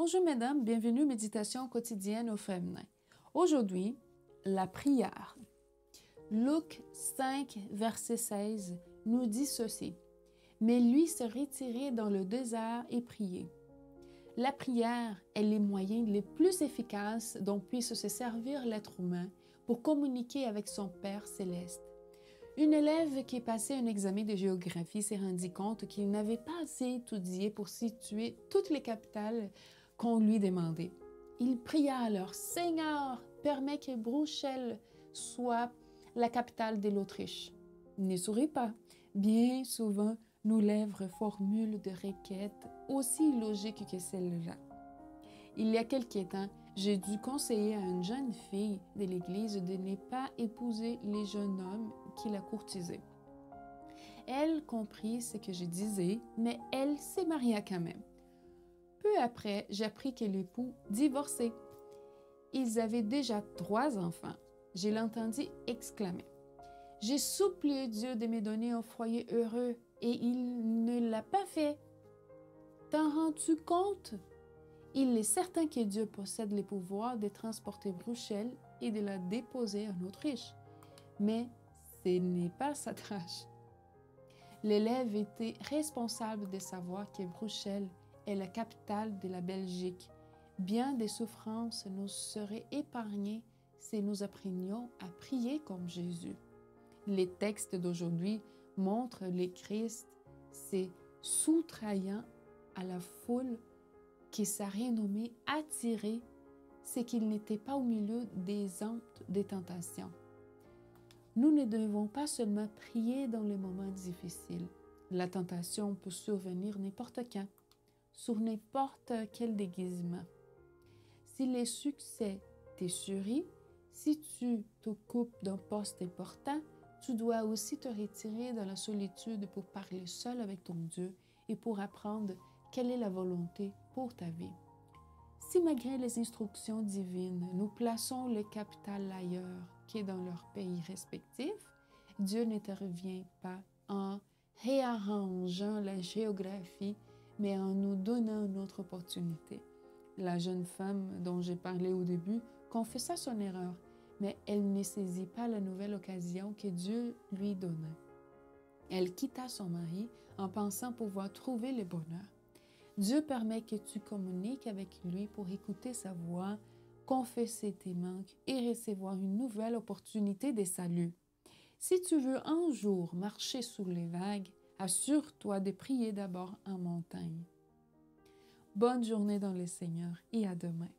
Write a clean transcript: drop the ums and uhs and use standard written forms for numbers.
Bonjour mesdames, bienvenue à Méditation quotidienne au féminin. Aujourd'hui, la prière. Luc 5, verset 16 nous dit ceci. « Mais lui se retirait dans le désert et priait. » La prière est les moyens les plus efficaces dont puisse se servir l'être humain pour communiquer avec son Père céleste. Une élève qui passait un examen de géographie s'est rendu compte qu'il n'avait pas assez étudié pour situer toutes les capitales qu'on lui demandait. Il pria alors, « Seigneur, permets que Bruxelles soit la capitale de l'Autriche. » Ne souris pas. Bien souvent, nos lèvres formulent des requêtes aussi logiques que celle-là. Il y a quelque temps, j'ai dû conseiller à une jeune fille de l'Église de ne pas épouser les jeunes hommes qui la courtisaient. Elle comprit ce que je disais, mais elle s'est mariée quand même. Peu après, j'appris que l'époux divorçait. Ils avaient déjà 3 enfants. Je l'entendis exclamer. J'ai supplié Dieu de me donner un foyer heureux et il ne l'a pas fait. T'en rends-tu compte? Il est certain que Dieu possède le pouvoir de transporter Bruxelles et de la déposer en Autriche. Mais ce n'est pas sa tâche. L'élève était responsable de savoir que Bruxelles est la capitale de la Belgique. Bien des souffrances nous seraient épargnées si nous apprenions à prier comme Jésus. Les textes d'aujourd'hui montrent le Christ se soustrayant à la foule qui sa renommée attirait, c'est qu'il n'était pas au milieu des hontes des tentations. Nous ne devons pas seulement prier dans les moments difficiles. La tentation peut survenir n'importe quand, sur n'importe quel déguisement. Si le succès t'essurie, si tu t'occupes d'un poste important, tu dois aussi te retirer dans la solitude pour parler seul avec ton Dieu et pour apprendre quelle est la volonté pour ta vie. Si malgré les instructions divines, nous plaçons les capitales ailleurs que dans leur pays respectif, Dieu n'intervient pas en réarrangeant la géographie, mais en nous donnant une autre opportunité. La jeune femme dont j'ai parlé au début confessa son erreur, mais elle ne saisit pas la nouvelle occasion que Dieu lui donnait. Elle quitta son mari en pensant pouvoir trouver le bonheur. Dieu permet que tu communiques avec lui pour écouter sa voix, confesser tes manques et recevoir une nouvelle opportunité de salut. Si tu veux un jour marcher sous les vagues, assure-toi de prier d'abord en montagne. Bonne journée dans le Seigneur et à demain.